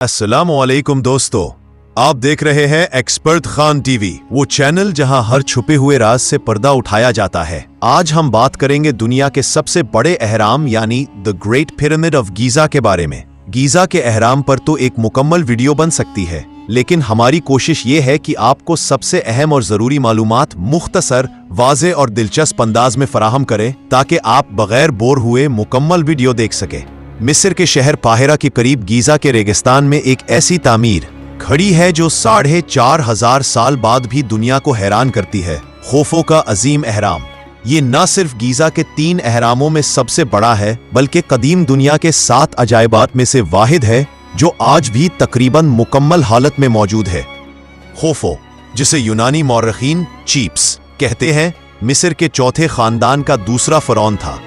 अस्सलामुअलैकुम दोस्तों, आप देख रहे हैं एक्सपर्ट खान टीवी, वो चैनल जहां हर छुपे हुए राज से पर्दा उठाया जाता है। आज हम बात करेंगे दुनिया के सबसे बड़े अहराम यानी the great pyramid of Giza के बारे में। गीजा के अहराम पर तो एक मुकम्मल वीडियो बन सकती है, लेकिन हमारी कोशिश ये है कि आपको सबसे अहम और जरूरी मालूमात मुख्तसर, वाज़े और दिलचस्प अंदाज में फराहम करें ताकि आप बगैर बोर हुए मुकम्मल वीडियो देख सकें। मिस्र के शहर काहिरा के करीब गीजा के रेगिस्तान में एक ऐसी तामीर खड़ी है जो 4,500 साल बाद भी दुनिया को हैरान करती है। खोफो का अजीम अहराम। ये न सिर्फ गीजा के 3 अहरामों में सबसे बड़ा है, बल्कि कदीम दुनिया के 7 अजायबात में से वाहिद है जो आज भी तकरीबन मुकम्मल हालत में मौजूद है। खोफो, जिसे यूनानी मौर्रखीन चीप्स कहते हैं, मिस्र के चौथे खानदान का दूसरा फरौन था।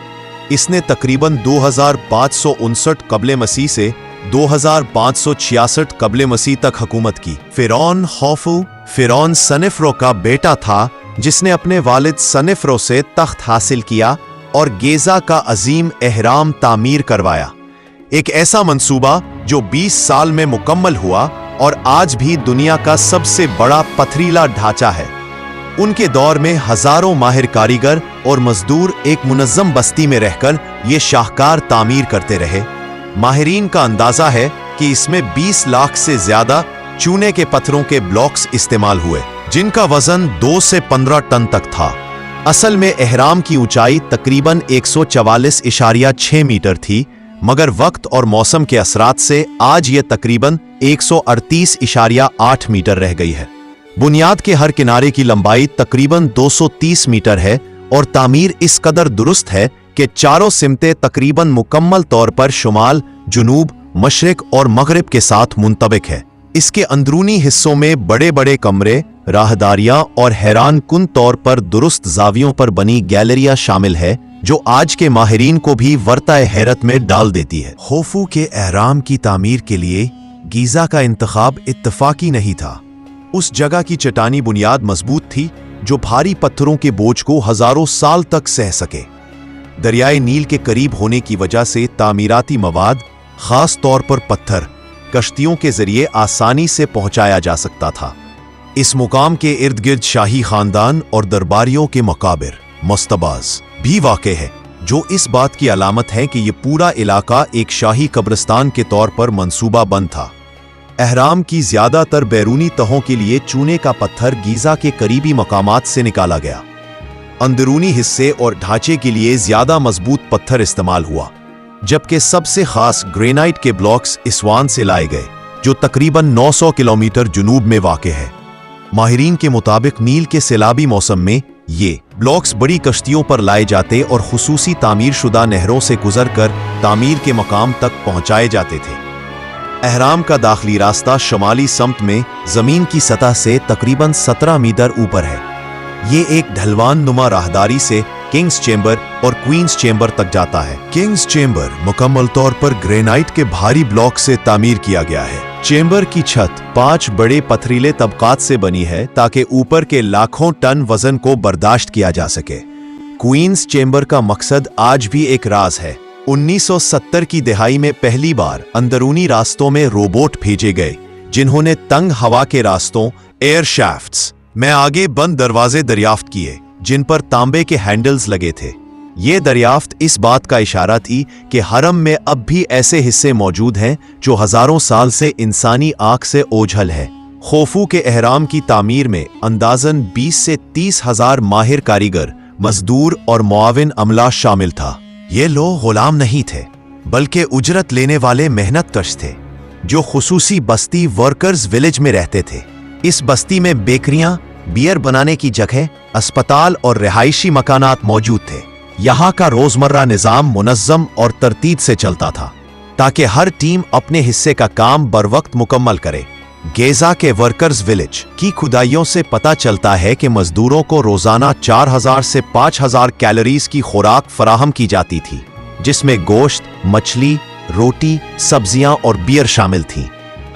इसने तकरीबन 2559 कब्ले मसीह से 2566 कब्ले मसीह तक हुकूमत की। फिरौन खौफू फिरौन सनेफरो का बेटा था, जिसने अपने वालिद सनेफरो से तख्त हासिल किया और गेजा का अजीम एहराम तामीर करवाया। एक ऐसा मंसूबा जो 20 साल में मुकम्मल हुआ और आज भी दुनिया का सबसे बड़ा पथरीला ढांचा है। उनके दौर में हजारों माहिर कारीगर और मजदूर एक मुनज़्ज़म बस्ती में रहकर ये शाहकार तामीर करते रहे। माहिरीन का अंदाजा है कि इसमें 20 लाख से ज्यादा चूने के पत्थरों के ब्लॉक्स इस्तेमाल हुए, जिनका वजन 2 से 15 टन तक था। असल में एहराम की ऊंचाई तकरीबन 144.6 मीटर थी, मगर वक्त और मौसम के असरात से आज ये तकरीबन 138.8 मीटर रह गई है। बुनियाद के हर किनारे की लंबाई तकरीबन 230 मीटर है और तामीर इस कदर दुरुस्त है कि चारों सिमतें तकरीबन मुकम्मल तौर पर शुमाल, जुनूब, मशरिक और मगरिब के साथ मुंतबिक है। इसके अंदरूनी हिस्सों में बड़े बड़े कमरे, राहदारियां और हैरान कुन तौर पर दुरुस्त जावियों पर बनी गैलरियां शामिल है, जो आज के माहिरीन को भी वर्ताए हैरत में डाल देती है। खोफू के एहराम की तामीर के लिए गीजा का इंतखाब इत्तफाकी नहीं था। उस जगह की चट्टानी बुनियाद मजबूत थी जो भारी पत्थरों के बोझ को हजारों साल तक सह सके। दरियाए नील के करीब होने की वजह से तामीराती मवाद, खास तौर पर पत्थर, कश्तियों के जरिए आसानी से पहुंचाया जा सकता था। इस मुकाम के इर्द गिर्द शाही खानदान और दरबारियों के मकाबिर, मस्तबाज भी वाक़े है, जो इस बात की अलामत है कि यह पूरा इलाका एक शाही कब्रिस्तान के तौर पर मंसूबा बंद था। एहराम की ज्यादातर बैरूनी तहों के लिए चूने का पत्थर गीजा के करीबी मकामात से निकाला गया। अंदरूनी हिस्से और ढांचे के लिए ज्यादा मजबूत पत्थर इस्तेमाल हुआ, जबकि सबसे खास ग्रेनाइट के ब्लॉक्स इस्वान से लाए गए, जो तकरीबन 900 किलोमीटर जुनूब में वाक़े है। माहिरीन के मुताबिक नील के सैलाबी मौसम में ये ब्लॉक्स बड़ी कश्तियों पर लाए जाते और खुसूसी तामीर शुदा नहरों से गुजरकर तामीर के मकाम तक पहुंचाए जाते थे। एहराम का दाखिली रास्ता शुमाली समत में जमीन की सतह से तकरीबन 17 मीटर ऊपर है। ये एक ढलवान नुमा राहदारी से किंग्स चेंबर और क्वींस चेंबर तक जाता है। किंग्स चेंबर मुकम्मल तौर पर ग्रेनाइट के भारी ब्लॉक से तामीर किया गया है। चेंबर की छत 5 बड़े पथरीले तबकात से बनी है ताकि ऊपर के लाखों टन वजन को बर्दाश्त किया जा सके। क्वींस चेंबर का मकसद आज भी एक राज है। 1970 की दहाई में पहली बार अंदरूनी रास्तों में रोबोट भेजे गए, जिन्होंने तंग हवा के रास्तों, एयर शाफ्ट्स में आगे बंद दरवाजे दरियाफ्त किए, जिन पर तांबे के हैंडल्स लगे थे। ये दरियाफ्त इस बात का इशारा थी कि हरम में अब भी ऐसे हिस्से मौजूद हैं जो हजारों साल से इंसानी आंख से ओझल है। खोफू के एहराम की तामीर में अंदाजन 20 से 30 हजार माहिर कारीगर, मजदूर और मुआविन अमला शामिल था। ये लोग गुलाम नहीं थे, बल्कि उजरत लेने वाले मेहनत कश थे, जो खुसूसी बस्ती वर्कर्स विलेज में रहते थे। इस बस्ती में बेकरियां, बियर बनाने की जगह, अस्पताल और रिहायशी मकानात मौजूद थे। यहाँ का रोजमर्रा निजाम मुनज़्ज़म और तरतीब से चलता था, ताकि हर टीम अपने हिस्से का काम बरवक्त मुकम्मल करे। गेजा के वर्कर्स विलेज की खुदाइयों से पता चलता है कि मजदूरों को रोजाना 4000 से 5000 कैलोरीज की खुराक फराहम की जाती थी, जिसमें गोश्त, मछली, रोटी, सब्जियां और बियर शामिल थीं।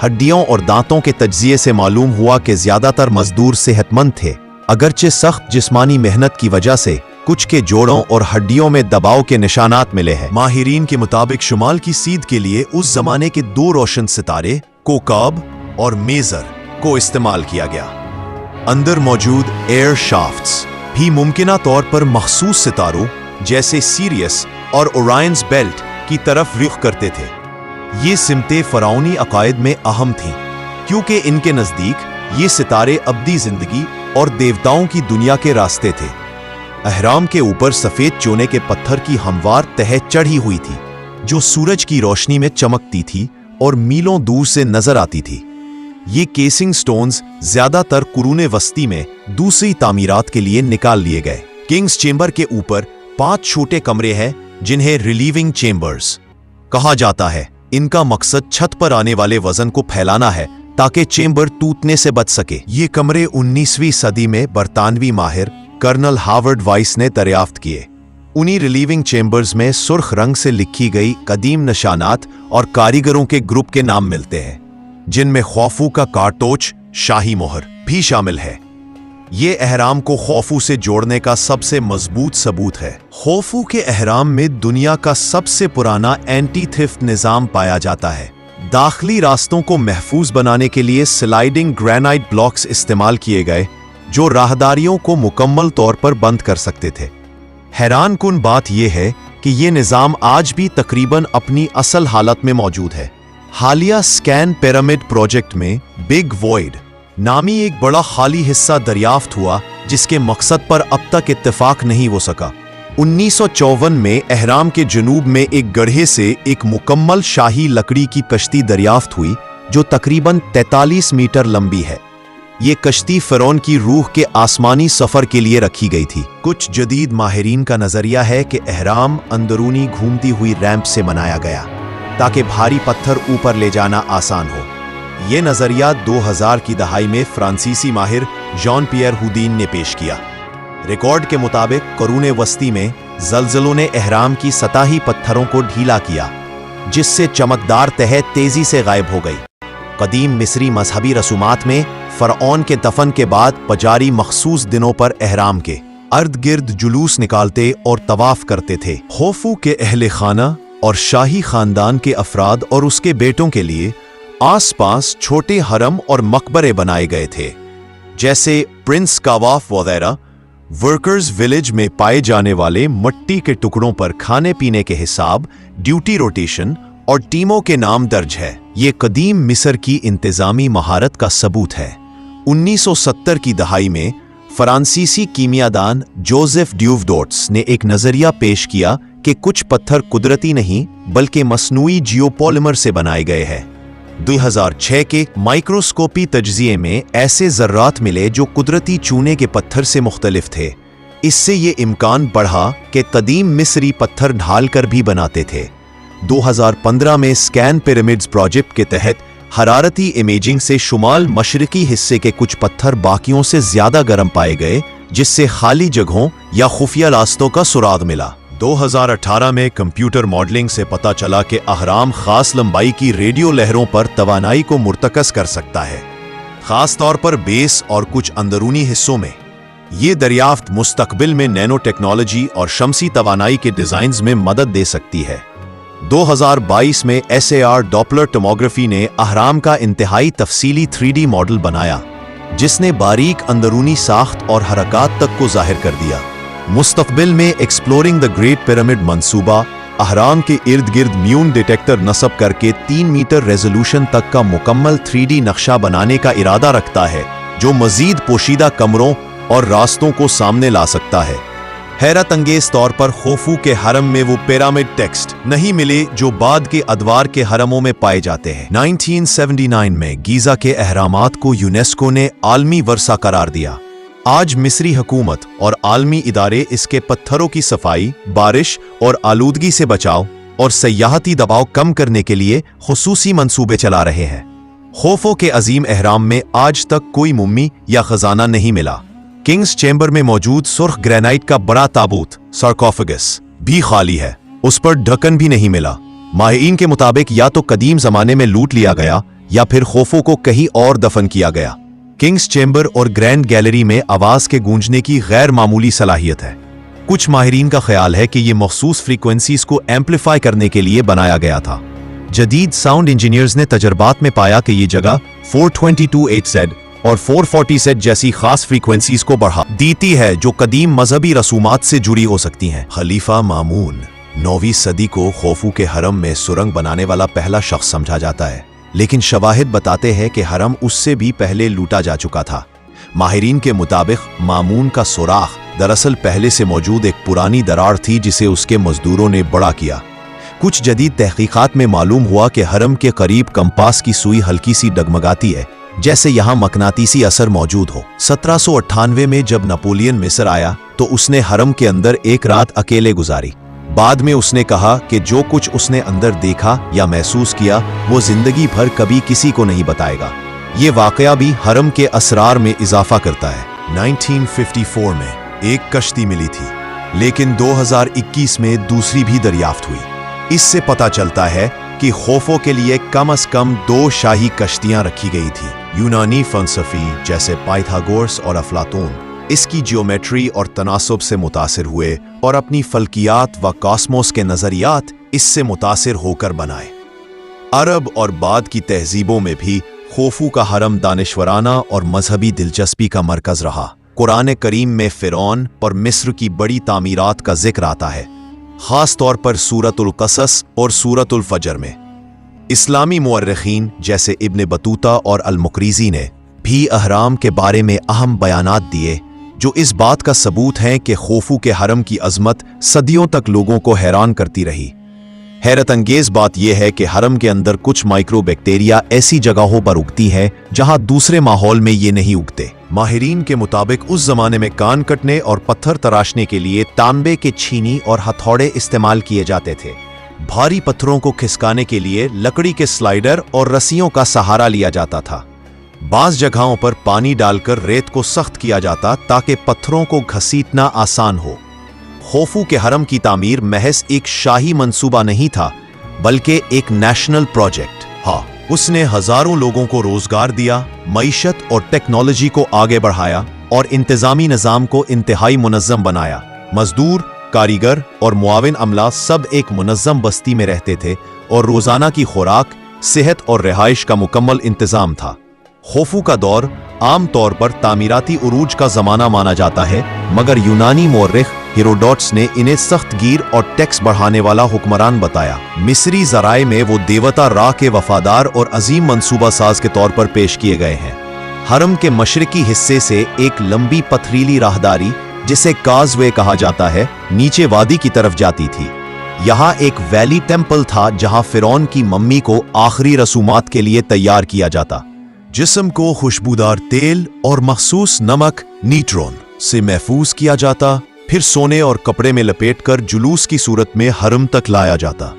हड्डियों और दांतों के तज्जिए से मालूम हुआ कि ज्यादातर मजदूर सेहतमंद थे, अगरचे सख्त जिस्मानी मेहनत की वजह से कुछ के जोड़ों और हड्डियों में दबाव के निशानात मिले हैं। माहिरीन के मुताबिक शुमाल की सीध के लिए उस जमाने के 2 रोशन सितारे कोकाब और मेजर को इस्तेमाल किया गया। अंदर मौजूद एयर शाफ्ट्स भी मुमकिना तौर पर मखसूस सितारों जैसे सीरियस और ओरायंस बेल्ट की तरफ रुख करते थे। ये सिमतें फ़िरौनी अकायद में अहम थीं, क्योंकि इनके नज़दीक ये सितारे अब्दी ज़िंदगी और देवताओं की दुनिया के रास्ते थे। अहराम के ऊपर सफ़ेद चूने के पत्थर की हमवार तह चढ़ी हुई थी, जो सूरज की रोशनी में चमकती थी और मीलों दूर से नजर आती थी। ये केसिंग स्टोन्स ज्यादातर कुरूने वस्ती में दूसरी तामीरात के लिए निकाल लिए गए। किंग्स चेंबर के ऊपर 5 छोटे कमरे हैं, जिन्हें रिलीविंग चेंबर्स कहा जाता है। इनका मकसद छत पर आने वाले वजन को फैलाना है ताकि चेंबर टूटने से बच सके। ये कमरे 19वीं सदी में बरतानवी माहिर कर्नल हावर्ड वाइस ने दरियाफ्त किए। उन्हीं रिलीविंग चेंबर्स में सुर्ख रंग से लिखी गई कदीम निशानात और कारीगरों के ग्रुप के नाम मिलते हैं, जिनमें खौफू का कारतूस शाही मोहर भी शामिल है। ये अहराम को खौफू से जोड़ने का सबसे मजबूत सबूत है। खौफू के अहराम में दुनिया का सबसे पुराना एंटी थिफ्ट निजाम पाया जाता है। दाखिली रास्तों को महफूज बनाने के लिए स्लाइडिंग ग्रेनाइट ब्लॉक्स इस्तेमाल किए गए, जो राहदारियों को मुकम्मल तौर पर बंद कर सकते थे। हैरान कुन बात यह है कि यह निजाम आज भी तकरीबन अपनी असल हालत में मौजूद है। हालिया स्कैन पिरामिड प्रोजेक्ट में बिग वॉइड नामी एक बड़ा खाली हिस्सा दरियाफ्त हुआ, जिसके मकसद पर अब तक इत्तेफाक नहीं हो सका। 1954 में अहराम के जनूब में एक गड्ढे से एक मुकम्मल शाही लकड़ी की कश्ती दरियाफ्त हुई, जो तकरीबन 43 मीटर लंबी है। ये कश्ती फ़िरौन की रूह के आसमानी सफ़र के लिए रखी गई थी। कुछ जदीद माहिरीन का नज़रिया है कि अहराम अंदरूनी घूमती हुई रैंप से बनाया गया, ताकि भारी पत्थर ऊपर ले जाना आसान हो। ये नज़रिया 2000 की दहाई में फ्रांसीसी माहिर जॉन पियर हुदीन ने पेश किया। रिकॉर्ड के मुताबिक करूने वस्ती में ज़लज़लों ने अहराम की सतही पत्थरों को ढीला किया, जिससे चमकदार तह तेजी से गायब हो गई। कदीम मिस्री मजहबी रसूमात में फ़िरऔन के दफन के बाद पुजारी मखसूस दिनों पर अहराम के अर्द गिर्द जुलूस निकालते और तवाफ करते थे। खौफू के अहले खाना और शाही खानदान के अफराद और उसके बेटों के लिए आसपास छोटे हरम और मकबरे बनाए गए थे, जैसे प्रिंस कावाफ वगैरह। वर्कर्स विलेज में पाए जाने वाले मिट्टी के टुकड़ों पर खाने पीने के हिसाब, ड्यूटी रोटेशन और टीमों के नाम दर्ज है। ये कदीम मिस्र की इंतजामी महारत का सबूत है। 1970 की दहाई में फ्रांसीसी कीमियादान जोसेफ ड्यूवडोट्स ने एक नजरिया पेश किया कि कुछ पत्थर कुदरती नहीं बल्कि मसनूई जियोपॉलिमर से बनाए गए हैं। 2006 के माइक्रोस्कोपी तज्जिये में ऐसे ज़र्रात मिले जो कुदरती चूने के पत्थर से मुख्तलिफ थे। इससे ये इम्कान बढ़ा कि कदीम मिस्री पत्थर ढाल कर भी बनाते थे। 2015 में स्कैन पिरामिड्स प्रोजेक्ट के तहत हरारती इमेजिंग से शुमाल मशरकी हिस्से के कुछ पत्थर बाकियों से ज्यादा गर्म पाए गए, जिससे खाली जगहों या खुफिया रास्तों का सुराग मिला। 2018 में कंप्यूटर मॉडलिंग से पता चला कि अहराम खास लंबाई की रेडियो लहरों पर तवानाई को मुर्तकस कर सकता है, खास तौर पर बेस और कुछ अंदरूनी हिस्सों में। ये दरियाफ्त मुस्तकबिल में नैनो टेक्नोलॉजी और शमसी तवानाई के डिजाइन्स में मदद दे सकती है। 2022 में SAR डॉपलर टोमोग्राफी ने अहराम का इंतहाई तफसीली 3D मॉडल बनाया, जिसने बारीक अंदरूनी साख्त और हरकत तक को जाहिर कर दिया। मुस्तकबिल में एक्सप्लोरिंग द ग्रेट पिरामिड मंसूबा अहराम के इर्द गिर्द म्यून डिटेक्टर नस्ब करके 3 मीटर रेजोल्यूशन तक का मुकम्मल 3D नक्शा बनाने का इरादा रखता है, जो मजीद पोशीदा कमरों और रास्तों को सामने ला सकता है। हैरत अंगेज तौर पर खौफू के हरम में वो पिरामिड टेक्स्ट नहीं मिले जो बाद के अदवार के हरमों में पाए जाते हैं। 1979 में गीजा के अहरामात को यूनेस्को ने आलमी वर्सा करार दिया। आज मिस्री हुकूमत और आलमी इदारे इसके पत्थरों की सफाई, बारिश और आलूदगी से बचाव और सयाहती दबाव कम करने के लिए खुसूसी मंसूबे चला रहे हैं। खौफू के अजीम अहराम में आज तक कोई मुम्मी या खजाना नहीं मिला। किंग्स चेंबर में मौजूद सुर्ख ग्रेनाइट का बड़ा ताबूत सार्कोफेगस भी खाली है, उस पर ढक्कन भी नहीं मिला। माहिरीन के मुताबिक या तो कदीम जमाने में लूट लिया गया या फिर खौफू को कहीं और दफन किया गया। किंग्स चेंबर और ग्रैंड गैलरी में आवाज के गूंजने की गैर मामूली सलाहियत है। कुछ माहिरीन का ख्याल है कि यह मखसूस फ्रीक्वेंसीज को एम्पलीफाई करने के लिए बनाया गया था। जदीद साउंड इंजीनियर्स ने तजर्बात में पाया कि ये जगह 422.8Z और 440Z जैसी खास फ्रीक्वेंसीज को बढ़ा देती है जो कदीम मजहबी रसूमात से जुड़ी हो सकती हैं। खलीफा मामून 9वीं सदी को खोफू के हरम में सुरंग बनाने वाला पहला शख्स समझा जाता है, लेकिन शवाहिद बताते हैं कि हरम उससे भी पहले लूटा जा चुका था। माहिरीन के मुताबिक मामून का सुराख दरअसल पहले से मौजूद एक पुरानी दरार थी जिसे उसके मजदूरों ने बड़ा किया। कुछ जदीद तहकीकात में मालूम हुआ कि हरम के करीब कंपास की सुई हल्की सी डगमगाती है, जैसे यहाँ मकनातीसी असर मौजूद हो। 1798 में जब नेपोलियन मिस्र आया तो उसने हरम के अंदर एक रात अकेले गुजारी। बाद में उसने कहा कि जो कुछ उसने अंदर देखा या महसूस किया वो जिंदगी भर कभी किसी को नहीं बताएगा। ये वाकया भी हरम के असरार में इजाफा करता है। 1954 में एक कश्ती मिली थी, लेकिन 2021 में दूसरी भी दरियाफ्त हुई। इससे पता चलता है कि खोफो के लिए कम से कम 2 शाही कश्तियां रखी गई थी। यूनानी फलसफी जैसे पाइथागोरस और अफलातून इसकी जियोमेट्री और तनासुब से मुतासिर हुए और अपनी फल्कियात व कॉस्मोस के नजरियात इससे मुतासिर होकर बनाए। अरब और बाद की तहजीबों में भी खोफू का हरम दानिश्वराना और मजहबी दिलचस्पी का मरकज रहा। कुरान करीम में फिरौन और मिस्र की बड़ी तामीरात का जिक्र आता है, खास तौर पर सूरतुल कसस और सूरतुल फजर में। इस्लामी मुअर्रिखीन जैसे इब्न बतूता और अल मुकरीजी ने भी अहराम के बारे में अहम बयानात दिए जो इस बात का सबूत हैं कि खोफू के हरम की अजमत सदियों तक लोगों को हैरान करती रही। हैरत अंगेज बात यह है कि हरम के अंदर कुछ माइक्रोबैक्टीरिया ऐसी जगहों पर उगती हैं जहां दूसरे माहौल में ये नहीं उगते। माहिरीन के मुताबिक उस जमाने में कान कटने और पत्थर तराशने के लिए तांबे के छीनी और हथौड़े इस्तेमाल किए जाते थे। भारी पत्थरों को खिसकाने के लिए लकड़ी के स्लाइडर और रस्सियों का सहारा लिया जाता था। बाज़ जगहों पर पानी डालकर रेत को सख्त किया जाता ताकि पत्थरों को घसीटना आसान हो। खोफू के हरम की तामीर महज एक शाही मंसूबा नहीं था, बल्कि एक नेशनल प्रोजेक्ट। हाँ, उसने हजारों लोगों को रोजगार दिया, मईशत और टेक्नोलॉजी को आगे बढ़ाया और इंतजामी निजाम को इंतहाई मुनज़्ज़म बनाया। मजदूर, कारीगर और मुआविन अमला सब एक मुनज़्ज़म बस्ती में रहते थे और रोजाना की खुराक, सेहत और रिहाइश का मुकम्मल इंतजाम था। खोफू का दौर आम तौर पर तामीराती उरूज का जमाना माना जाता है, मगर यूनानी मौर्रिख हेरोडोटस ने इन्हें सख्त गिर और टैक्स बढ़ाने वाला हुक्मरान बताया। मिस्री ज़राए में वो देवता रा के वफादार और अजीम मंसूबा साज के तौर पर पेश किए गए हैं। हरम के मशरकी हिस्से से एक लंबी पथरीली राहदारी जिसे काजवे कहा जाता है नीचे वादी की तरफ जाती थी। यहाँ एक वैली टेम्पल था जहाँ फिरौन की मम्मी को आखिरी रसूमात के लिए तैयार किया जाता। जिस्म को खुशबूदार तेल और मखसूस नमक नीट्रोन से महफूज किया जाता, फिर सोने और कपड़े में लपेटकर जुलूस की सूरत में हरम तक लाया जाता।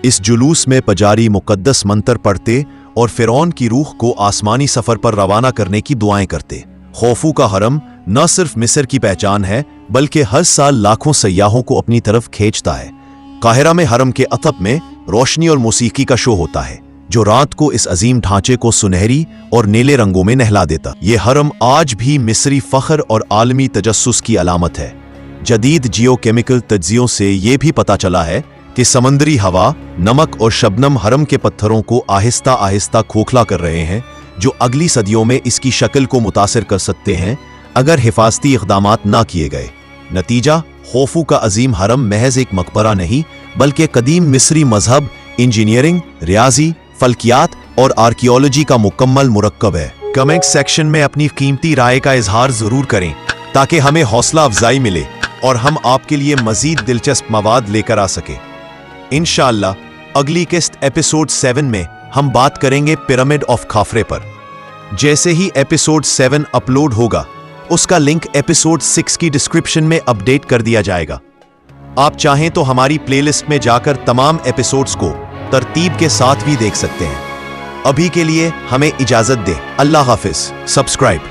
इस जुलूस में पुजारी मुकद्दस मंत्र पढ़ते और फिरौन की रूह को आसमानी सफर पर रवाना करने की दुआएं करते। खोफू का हरम न सिर्फ मिस्र की पहचान है, बल्कि हर साल लाखों सयाहों को अपनी तरफ खींचता है। काहिरा में हरम के अतब में रोशनी और मौसीकी का शो होता है, जो रात को इस अजीम ढांचे को सुनहरी और नीले रंगों में नहला देता। ये हरम आज भी मिस्री फख्र और आलमी तजस्सुस की अलामत है। जदीद जियोकेमिकल तज्जियों से ये भी पता चला है कि समंदरी हवा, नमक और शबनम हरम के पत्थरों को आहिस्ता आहिस्ता खोखला कर रहे हैं, जो अगली सदियों में इसकी शक्ल को मुतासिर कर सकते हैं अगर हिफाजती इक़दामात ना किए गए। नतीजा, खोफू का अजीम हरम महज एक मकबरा नहीं, बल्कि कदीम मिस्री मजहब, इंजीनियरिंग, रियाजी, फल्कियात और आर्कियोलॉजी का मुकम्मल मुरक्कब है। कमेंट सेक्शन में अपनी कीमती राय का इजहार जरूर करें ताकि हमें हौसला अफजाई मिले और हम आपके लिए मजीद दिलचस्प मवाद लेकर आ सके। इंशाअल्लाह अगली किस्त एपिसोड 7 में हम बात करेंगे पिरामिड ऑफ खाफरे पर। जैसे ही एपिसोड 7 अपलोड होगा, उसका लिंक एपिसोड 6 की डिस्क्रिप्शन में अपडेट कर दिया जाएगा। आप चाहें तो हमारी प्लेलिस्ट में जाकर तमाम एपिसोड्स को तरतीब के साथ भी देख सकते हैं। अभी के लिए हमें इजाजत दें। अल्लाह हाफिज। सब्सक्राइब।